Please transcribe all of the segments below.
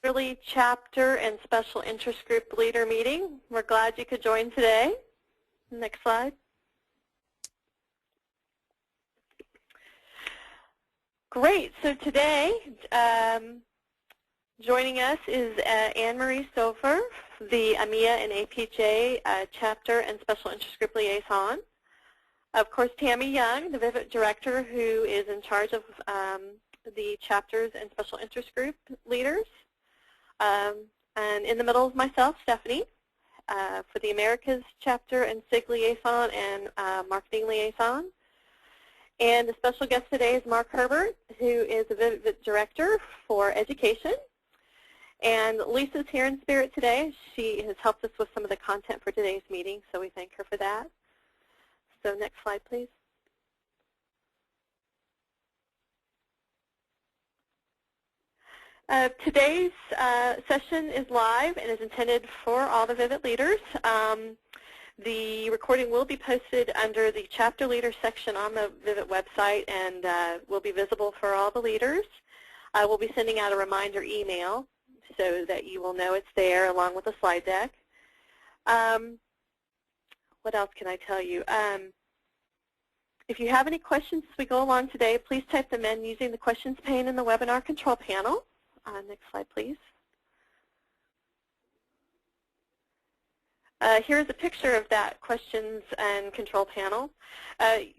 Quarterly chapter and special interest group leader meeting. We're glad you could join today. Next slide. Great. So today, joining us is Anne-Marie Stouffer, the AMIA and APJ chapter and special interest group liaison. Of course, Tammy Young, the Vivit director, who is in charge of the chapters and special interest group leaders. And in the middle is myself, Stephanie, for the Americas chapter and SIG liaison and marketing liaison. And the special guest today is Mark Herbert, who is the Vivit director for education. And Lisa's here in spirit today. She has helped us with some of the content for today's meeting, so we thank her for that. So next slide, please. Today's session is live and is intended for all the Vivit leaders. The recording will be posted under the chapter leader section on the Vivit website and will be visible for all the leaders. I will be sending out a reminder email so that you will know it's there along with the slide deck. What else can I tell you? If you have any questions as we go along today, please type them in using the questions pane in the webinar control panel. Next slide, please. Here's a picture of that questions and control panel. It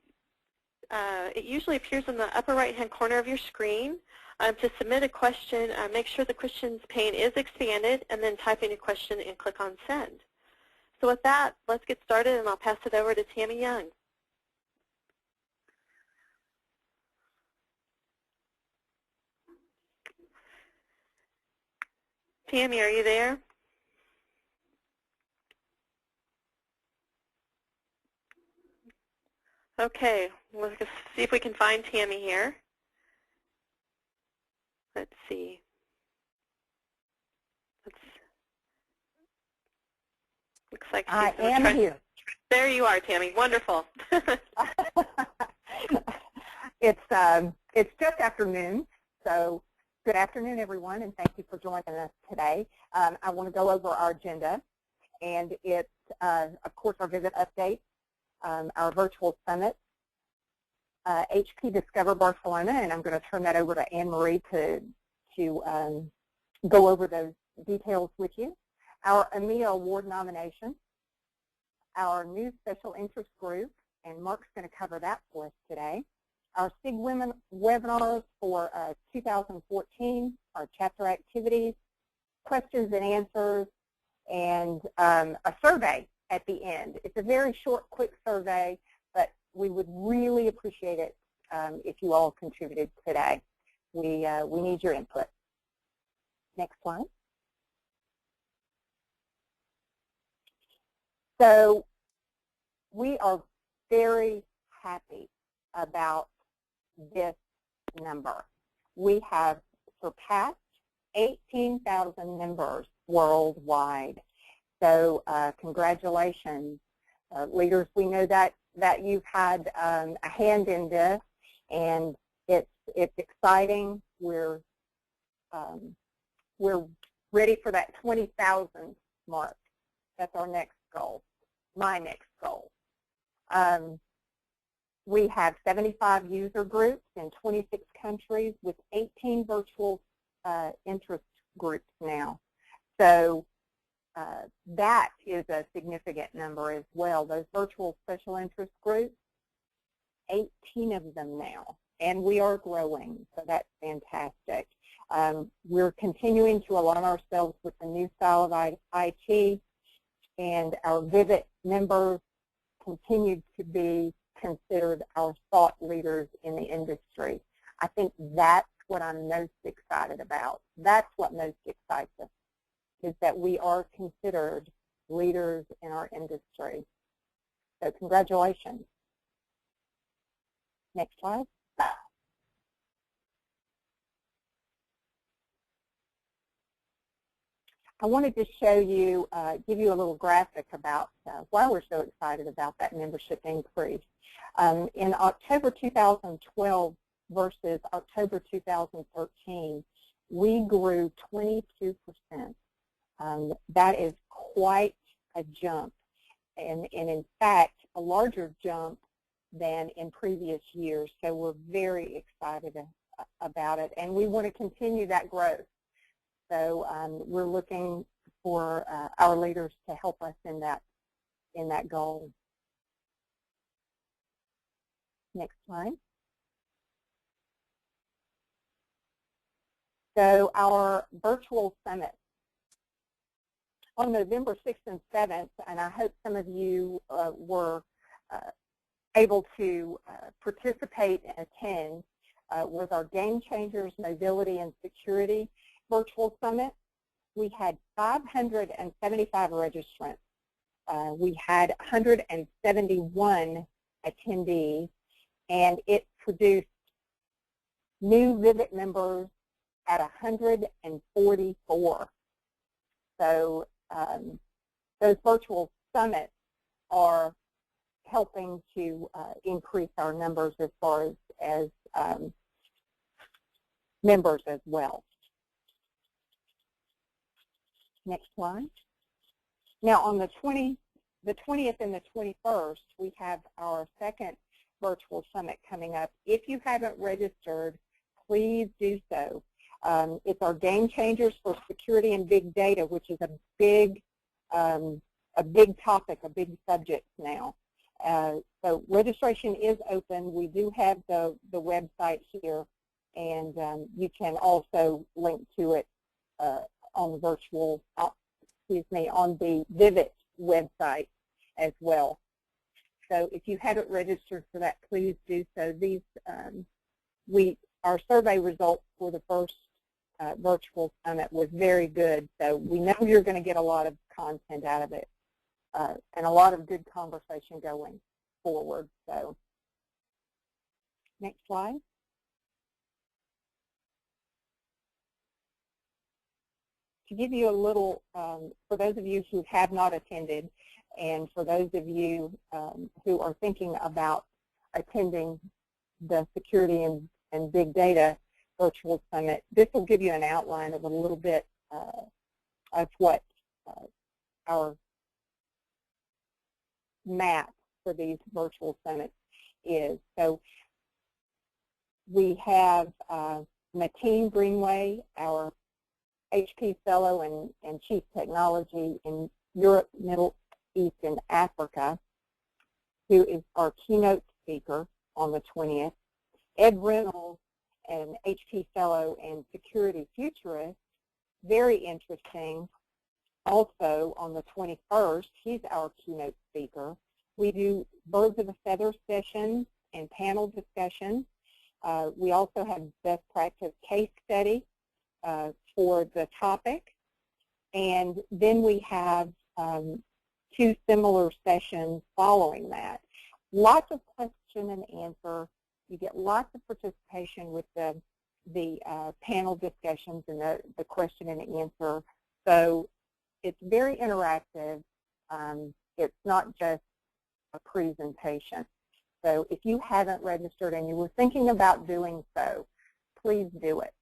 usually appears in the upper right-hand corner of your screen. To submit a question, make sure the questions pane is expanded and then type in your question and click on send. So with that, let's get started and I'll pass it over to Tammy Young. Tammy, are you there? Okay, let's see if we can find Tammy here. Let's see. Looks like she's I am here. There you are, Tammy. Wonderful. It's just afternoon, so good afternoon, everyone, and thank you for joining us today. I want to go over our agenda, and it's, of course, our Vivit update, our virtual summit, HP Discover Barcelona, and I'm going to turn that over to Anne-Marie to go over those details with you. Our AMIA Award nomination, our new special interest group, and Mark's going to cover that for us today. Our SIG Women webinars for 2014, our chapter activities, questions and answers, and a survey at the end. It's a very short, quick survey, but we would really appreciate it if you all contributed today. We need your input. Next slide. So we are very happy about this number. We have surpassed 18,000 members worldwide. So congratulations, leaders. We know that you've had a hand in this, and it's exciting. We're ready for that 20,000 mark. That's our next goal. My next goal. We have 75 user groups in 26 countries with 18 virtual interest groups now. So that is a significant number as well. Those virtual special interest groups, 18 of them now, and we are growing, so that's fantastic. We're continuing to align ourselves with the new style of IT, and our Vivit members continue to be considered our thought leaders in the industry. I think that's what I'm most excited about. That's what most excites us, is that we are considered leaders in our industry. So congratulations. Next slide. I wanted to show you, give you a little graphic about why we're so excited about that membership increase. In October 2012 versus October 2013, we grew 22%. That is quite a jump, and in fact, a larger jump than in previous years. So we're very excited about it, and we want to continue that growth. So we're looking for our leaders to help us in that goal. Next slide. So our virtual summit on November 6th and 7th, and I hope some of you were able to participate and attend, was our Game Changers Mobility and Security Virtual Summit. We had 575 registrants. We had 171 attendees, and it produced new Vivit members at 144. So those virtual summits are helping to increase our numbers as far as members as well. Next slide. Now on the 20th and the 21st, we have our second virtual summit coming up. If you haven't registered, please do so. It's our Game Changers for Security and Big Data, which is a big topic, a big subject now. So registration is open. We do have the website here, and you can also link to it on the virtual, on the Vivit website as well. So if you haven't registered for that, please do so. These our survey results for the first virtual summit was very good, so we know you're going to get a lot of content out of it and a lot of good conversation going forward. So next slide. To give you a little, for those of you who have not attended, and for those of you who are thinking about attending the Security and Big Data Virtual Summit, this will give you an outline of a little bit of what our map for these virtual summits is. So we have Mateen Greenway, our HP Fellow and Chief Technology in Europe, Middle East, and Africa, who is our keynote speaker on the 20th. Ed Reynolds, an HP Fellow and Security Futurist, very interesting. Also on the 21st, he's our keynote speaker. We do birds of a feather sessions and panel discussions. We also have best practice case study for the topic. And then we have two similar sessions following that. Lots of question and answer. You get lots of participation with the panel discussions and the question and answer. So it's very interactive. It's not just a presentation. So if you haven't registered and you were thinking about doing so, please do it.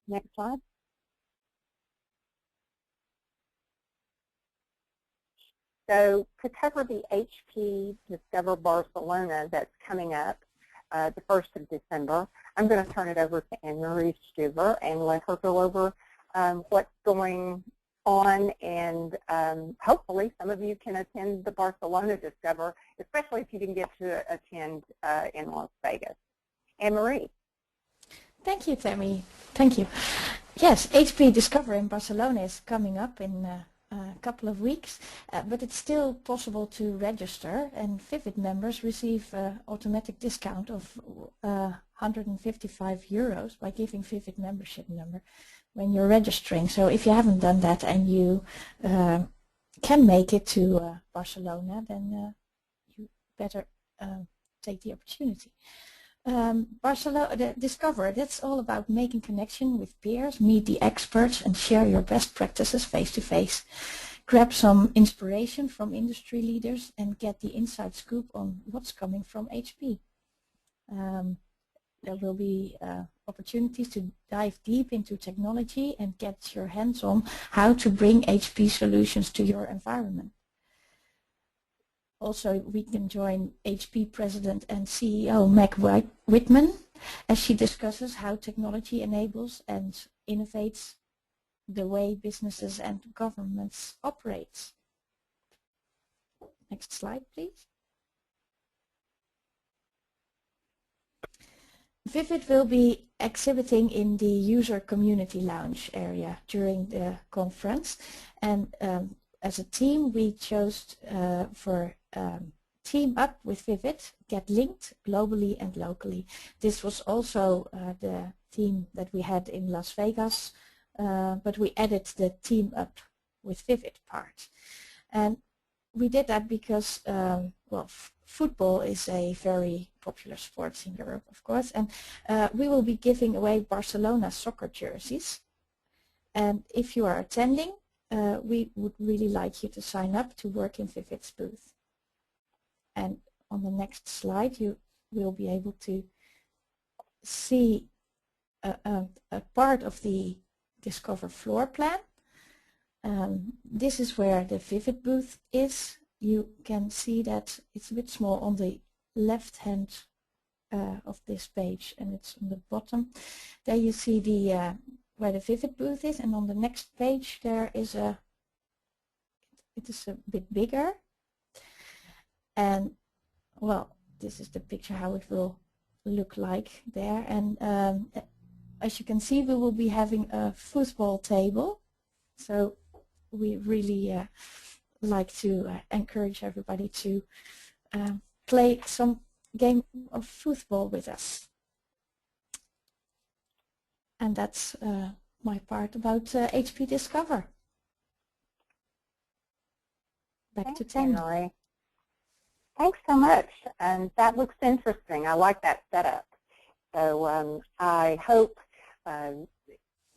Next slide. So to cover the HP Discover Barcelona that's coming up the 1st of December, I'm going to turn it over to Anne-Marie Stuver and let her go over what's going on, and hopefully some of you can attend the Barcelona Discover, especially if you didn't get to attend in Las Vegas. Anne-Marie. Thank you, Tammy. Thank you. Yes, HP Discover in Barcelona is coming up in a couple of weeks, but it's still possible to register, and Vivit members receive automatic discount of 155 euros by giving Vivit membership number when you're registering. So if you haven't done that and you can make it to Barcelona, then you better take the opportunity. Barcelona Discover, that's all about making connection with peers, meet the experts, and share your best practices face to face. Grab some inspiration from industry leaders and get the inside scoop on what's coming from HP. there will be opportunities to dive deep into technology and get your hands on how to bring HP solutions to your environment. Also, we can join HP President and CEO Meg Whitman as she discusses how technology enables and innovates the way businesses and governments operate. Next slide, please. Vivit will be exhibiting in the user community lounge area during the conference, and as a team we chose for Team Up with Vivit, Get Linked globally and locally. This was also the theme that we had in Las Vegas, but we added the Team Up with Vivit part. And we did that because, well, football is a very popular sport in Europe, of course, and we will be giving away Barcelona soccer jerseys. And if you are attending, we would really like you to sign up to work in Vivit's booth. And on the next slide, you will be able to see a part of the Discover floor plan. This is where the Vivit booth is. You can see that it's a bit small on the left hand of this page, and it's on the bottom. There you see the where the Vivit booth is, and on the next page there is it is a bit bigger. And well, this is the picture how it will look like there. And as you can see, we will be having a football table. So we really like to encourage everybody to play some game of football with us. And that's my part about HP Discover. Back to Tammy. Thanks so much, and that looks interesting. I like that setup. So I hope,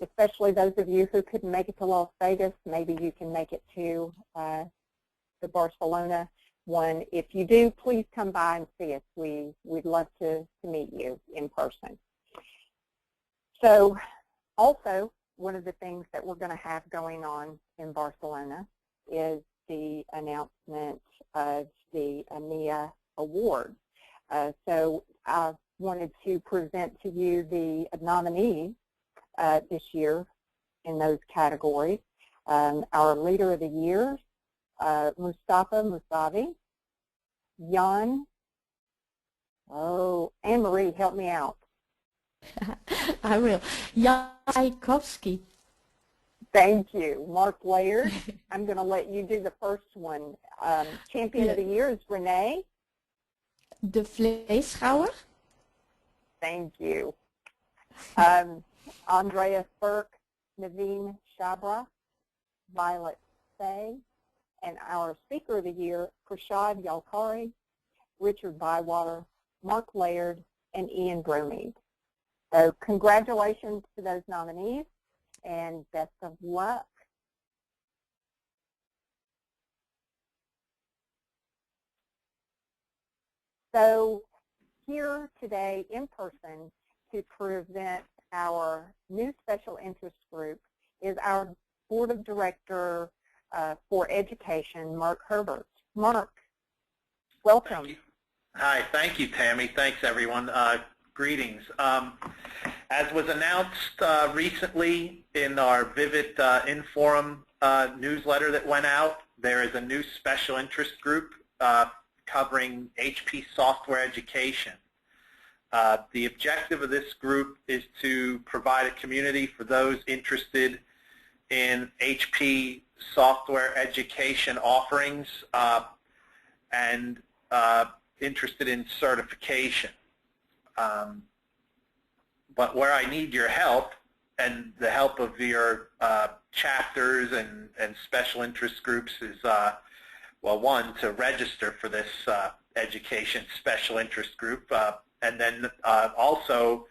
especially those of you who couldn't make it to Las Vegas, maybe you can make it to the Barcelona one. If you do, please come by and see us. We'd love to meet you in person. So also, one of the things that we're going to have going on in Barcelona is the announcement of the EMEA Awards. So I wanted to present to you the nominees this year in those categories. Our Leader of the Year, Mustafa Musavi, Jan, Anne-Marie, help me out. I will. Jan Tchaikovsky. Thank you. Mark Laird, I'm going to let you do the first one. Champion of the Year is Renee. De Vleeschouwer. Thank you. Andreas Burke, Naveen Shabra, Violet Say, and our Speaker of the Year, Prashad Yalkari, Richard Bywater, Mark Laird, and Ian Bromede. So congratulations to those nominees, and best of luck. So here today in person to present our new special interest group is our Board of Director for Education, Mark Herbert. Mark, welcome. Hi, thank you, Tammy. Thanks, everyone. Greetings. As was announced recently in our Vivit Inforum newsletter that went out, there is a new special interest group covering HP software education. The objective of this group is to provide a community for those interested in HP software education offerings and interested in certification. But where I need your help and the help of your chapters and special interest groups is, well, one, to register for this education special interest group, and then also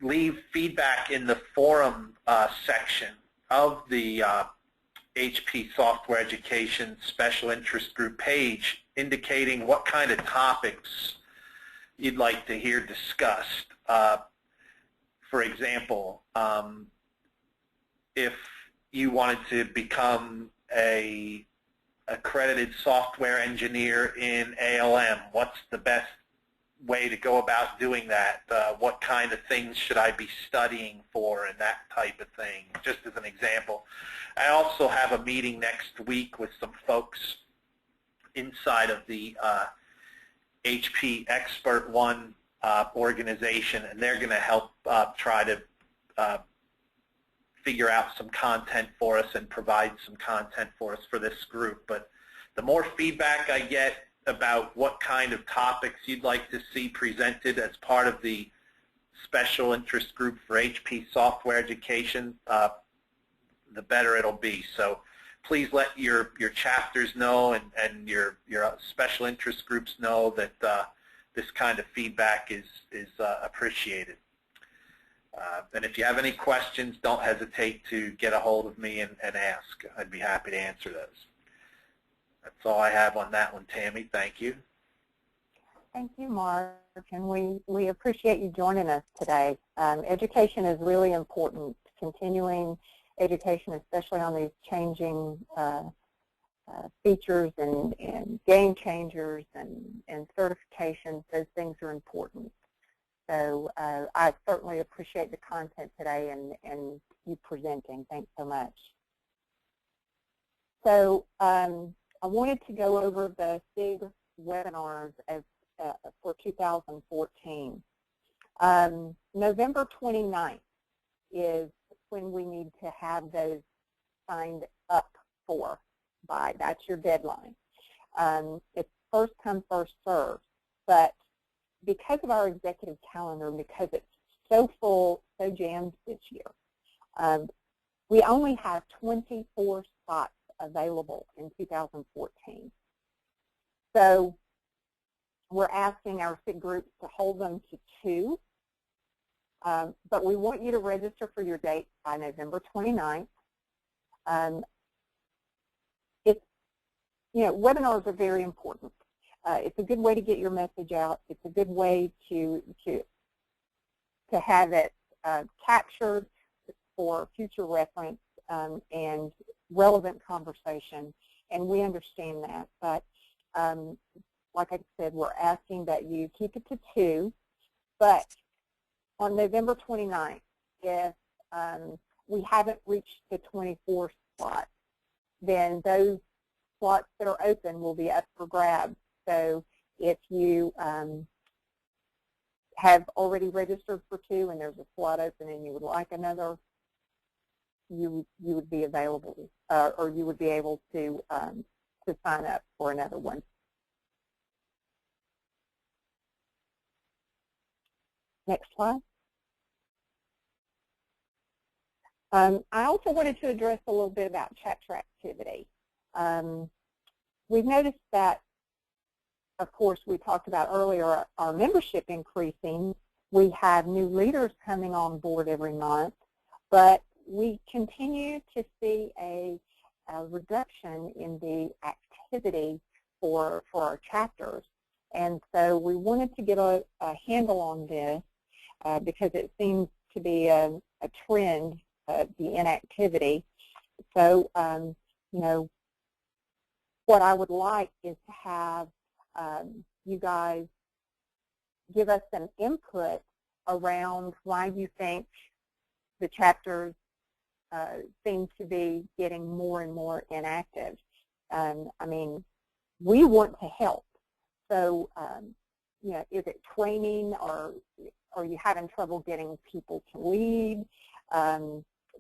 leave feedback in the forum section of the HP Software Education Special Interest Group page indicating what kind of topics you'd like to hear discussed. For example, if you wanted to become a accredited software engineer in ALM, what's the best way to go about doing that? What kind of things should I be studying for, and that type of thing, just as an example. I also have a meeting next week with some folks inside of the HP Expert One organization, and they're going to help try to figure out some content for us and provide some content for us for this group. But the more feedback I get about what kind of topics you'd like to see presented as part of the special interest group for HP software education, the better it'll be. So please let your chapters know and your special interest groups know that this kind of feedback is appreciated. And if you have any questions, don't hesitate to get a hold of me and ask. I'd be happy to answer those. That's all I have on that one, Tammy. Thank you. Thank you, Mark, and we appreciate you joining us today. Education is really important. Continuing education, especially on these changing features and game changers and certifications, those things are important. So I certainly appreciate the content today and you presenting. Thanks so much. So I wanted to go over the SIG webinars as, for 2014. November 29th is when we need to have those signed up for by. That's your deadline. It's first come, first served. But because of our executive calendar, because it's so full, so jammed this year, we only have 24 spots available in 2014. So we're asking our SIG groups to hold them to 2. But we want you to register for your date by November 29th. Webinars are very important. It's a good way to get your message out. It's a good way to have it captured for future reference and relevant conversation. And we understand that. But like I said, we're asking that you keep it to 2. But on November 29th, if we haven't reached the 24 slots, then those slots that are open will be up for grabs. So if you have already registered for 2 and there's a slot open and you would like another, you would be available, or you would be able to sign up for another one. Next slide. I also wanted to address a little bit about chapter activity. We've noticed that, of course, we talked about earlier our membership increasing. We have new leaders coming on board every month, but we continue to see a reduction in the activity for our chapters. And so we wanted to get a handle on this because it seems to be a trend, the inactivity. So, what I would like is to have you guys give us some input around why you think the chapters seem to be getting more and more inactive. I mean, we want to help. So, is it training, or are you having trouble getting people to lead?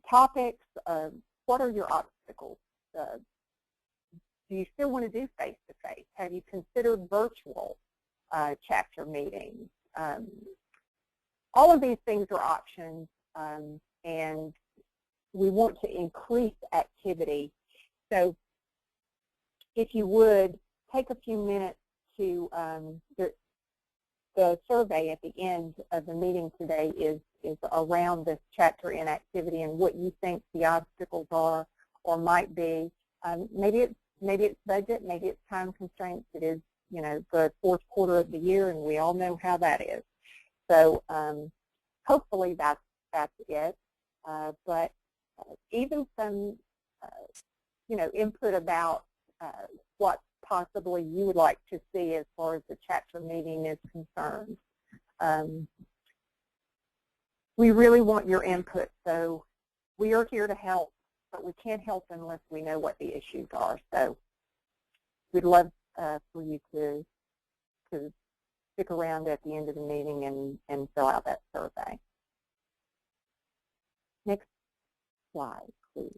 Topics, what are your obstacles? Do you still want to do face-to-face? Have you considered virtual chapter meetings? All of these things are options, and we want to increase activity. So if you would, take a few minutes to, the survey at the end of the meeting today is around this chapter inactivity and what you think the obstacles are or might be. Maybe it's budget, maybe it's time constraints. It is the fourth quarter of the year, and we all know how that is. So hopefully that's it. But even some, input about what possibly you would like to see as far as the chapter meeting is concerned. We really want your input, so we are here to help, but we can't help unless we know what the issues are. So we'd love for you to stick around at the end of the meeting and fill out that survey. Next slide, please.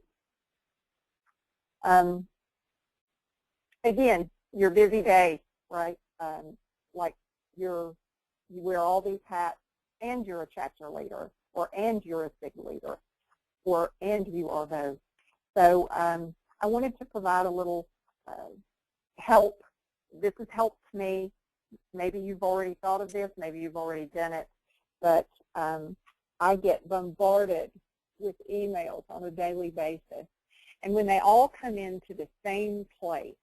Again, your busy day, right? Like you wear all these hats, and you're a chapter leader, and you're a SIG leader, and you are both. So I wanted to provide a little help. This has helped me. Maybe you've already thought of this, maybe you've already done it, but I get bombarded with emails on a daily basis. And when they all come into the same place,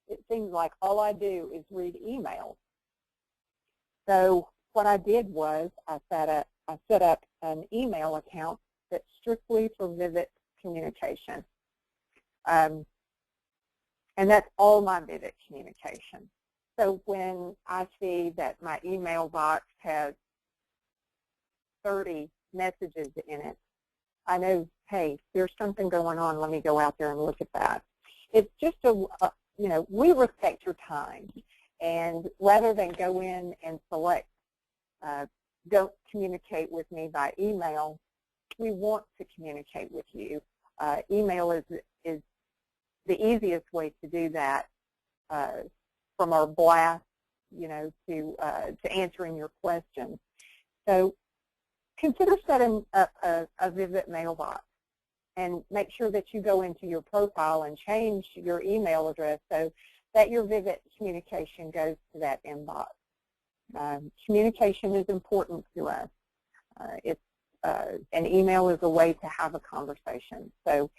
it seems like all I do is read emails. So what I did was I set up an email account that's strictly for Vivit communication. And that's all my Vivit communication. So when I see that my email box has 30 messages in it, I know, hey, there's something going on. Let me go out there and look at that. It's just we respect your time. And rather than go in and select, don't communicate with me by email, we want to communicate with you. Email is the easiest way to do that, from our blast, to answering your questions. So consider setting up a Vivit mailbox, and make sure that you go into your profile and change your email address so that your Vivit communication goes to that inbox. Communication is important to us. An email is a way to have a conversation. So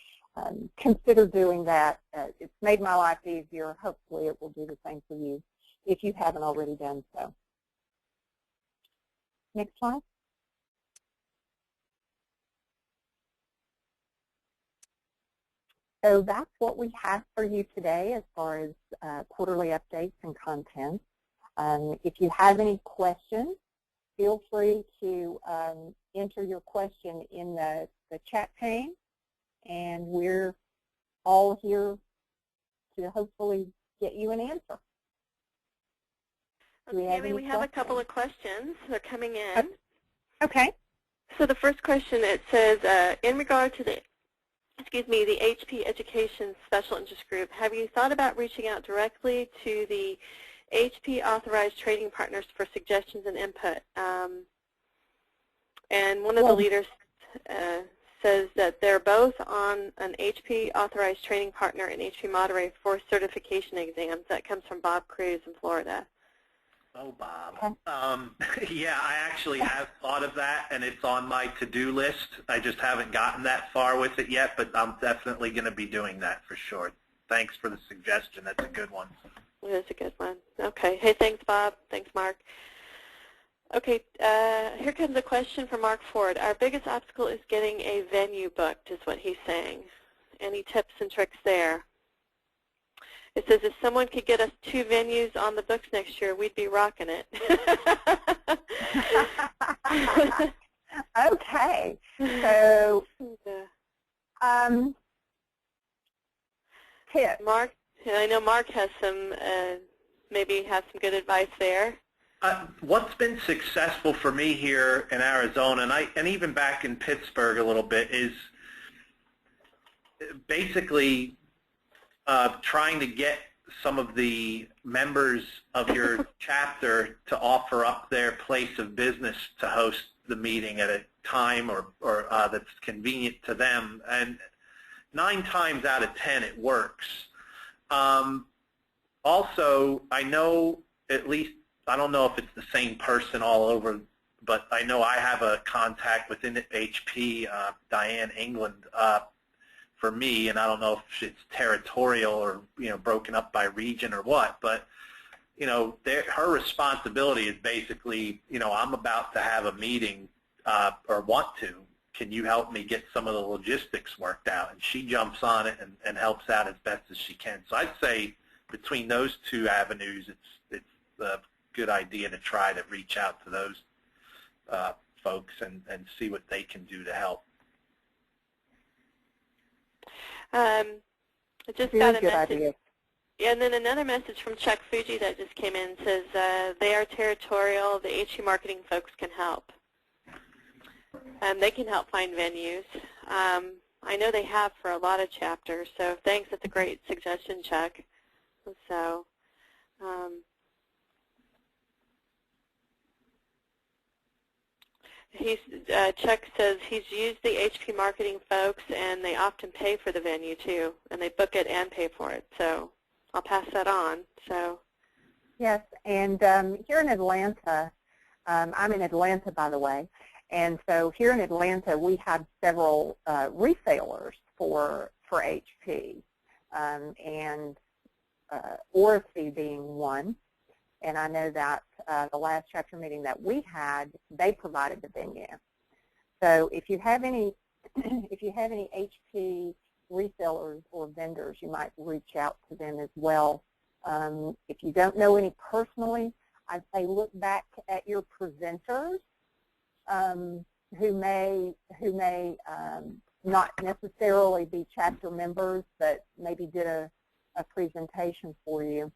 consider doing that. It's made my life easier. Hopefully it will do the same for you if you haven't already done so. Next slide. So that's what we have for you today as far as quarterly updates and content. If you have any questions, feel free to enter your question in the chat pane, and we're all here to hopefully get you an answer. Tammy, we have a couple of questions. They're coming in. Okay. So the first question, it says, in regard to the HP Education Special Interest Group, have you thought about reaching out directly to the HP authorized trading partners for suggestions and input? And one of the leaders says that they're both on an HP authorized training partner and HP moderator for certification exams. That comes from Bob Cruz in Florida. Oh, Bob. Yeah, I actually have thought of that, and it's on my to-do list. I just haven't gotten that far with it yet, but I'm definitely going to be doing that for sure. Thanks for the suggestion. That's a good one. It is a good one. Okay. Hey, thanks, Bob. Thanks, Mark. Okay, here comes a question from Mark Ford. Our biggest obstacle is getting a venue booked, is what he's saying. Any tips and tricks there? It says if someone could get us 2 venues on the books next year, we'd be rocking it. Okay. So, tips. Mark, I know Mark has some, maybe has some good advice there. What's been successful for me here in Arizona, and even back in Pittsburgh a little bit, is basically trying to get some of the members of your chapter to offer up their place of business to host the meeting at a time or that's convenient to them. And 9 times out of 10 it works. Also, I know, at least, I don't know if it's the same person all over, but I know I have a contact within HP, Diane England, for me, and I don't know if it's territorial or broken up by region or what, but you know, her responsibility is basically, you know, I'm about to have a meeting or want to. Can you help me get some of the logistics worked out? And she jumps on it and helps out as best as she can. So I'd say between those two avenues, it's a good idea to try to reach out to those folks and see what they can do to help. I just Very got a good message. idea. And then another message from Chuck Fuji that just came in says they are territorial. The HQ marketing folks can help. They can help find venues. I know they have for a lot of chapters, so thanks. That's a great suggestion, Chuck. So, Chuck says he's used the HP marketing folks, and they often pay for the venue too, and they book it and pay for it. So I'll pass that on. So. Yes, and here in Atlanta, I'm in Atlanta, by the way. And so here in Atlanta, we have several resellers for HP, and Oracy being one. And I know that the last chapter meeting that we had, they provided the venue. So if you have any, HP resellers or vendors, you might reach out to them as well. If you don't know any personally, I'd say look back at your presenters. Who may not necessarily be chapter members, but maybe did a presentation for you,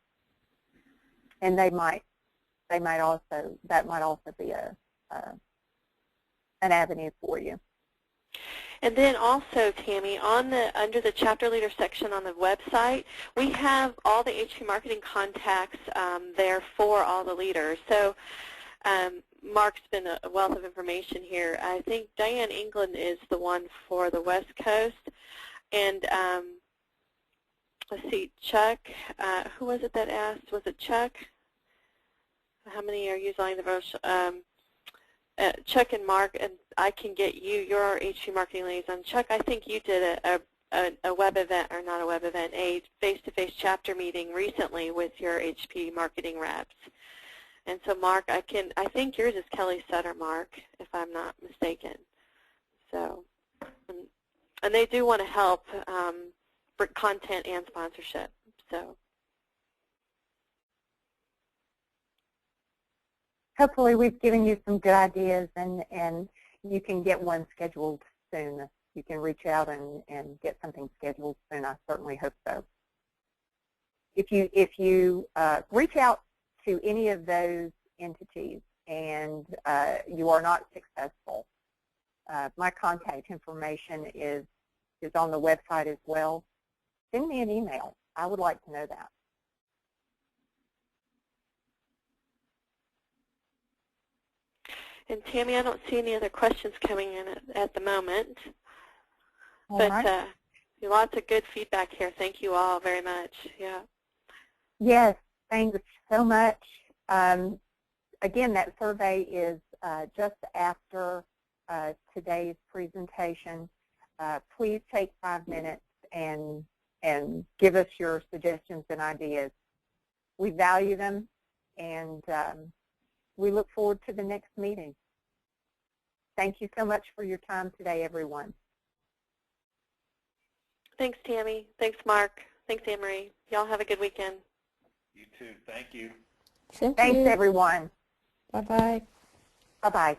and that might also be an avenue for you. And then also, Tammy, under the chapter leader section on the website, we have all the HP marketing contacts there for all the leaders. So. Mark's been a wealth of information here. I think Diane England is the one for the West Coast. And let's see, Chuck, who was it that asked? Was it Chuck? How many are using the virtual? Chuck and Mark, and I can get you, you're our HP marketing liaison. Chuck, I think you did a web event, or not a web event, a face-to-face chapter meeting recently with your HP marketing reps. And so, Mark, I think yours is Kelly Sutter, Mark, if I'm not mistaken. So, and they do want to help for content and sponsorship. So, hopefully, we've given you some good ideas, and you can get one scheduled soon. You can reach out and get something scheduled soon. I certainly hope so. If you reach out to any of those entities and you are not successful, my contact information is on the website as well. Send me an email. I would like to know that. and Tammy, I don't see any other questions coming in at the moment. All but right. Lots of good feedback here. Thank you all very much. Yeah. Yes, thanks so much. Again, that survey is just after today's presentation. Please take 5 minutes and give us your suggestions and ideas. We value them, and we look forward to the next meeting. Thank you so much for your time today, everyone. Thanks, Tammy. Thanks, Mark. Thanks, Anne-Marie. Y'all have a good weekend. You too. Thank you. Thank Thanks, you. everyone. Bye-bye. Bye-bye.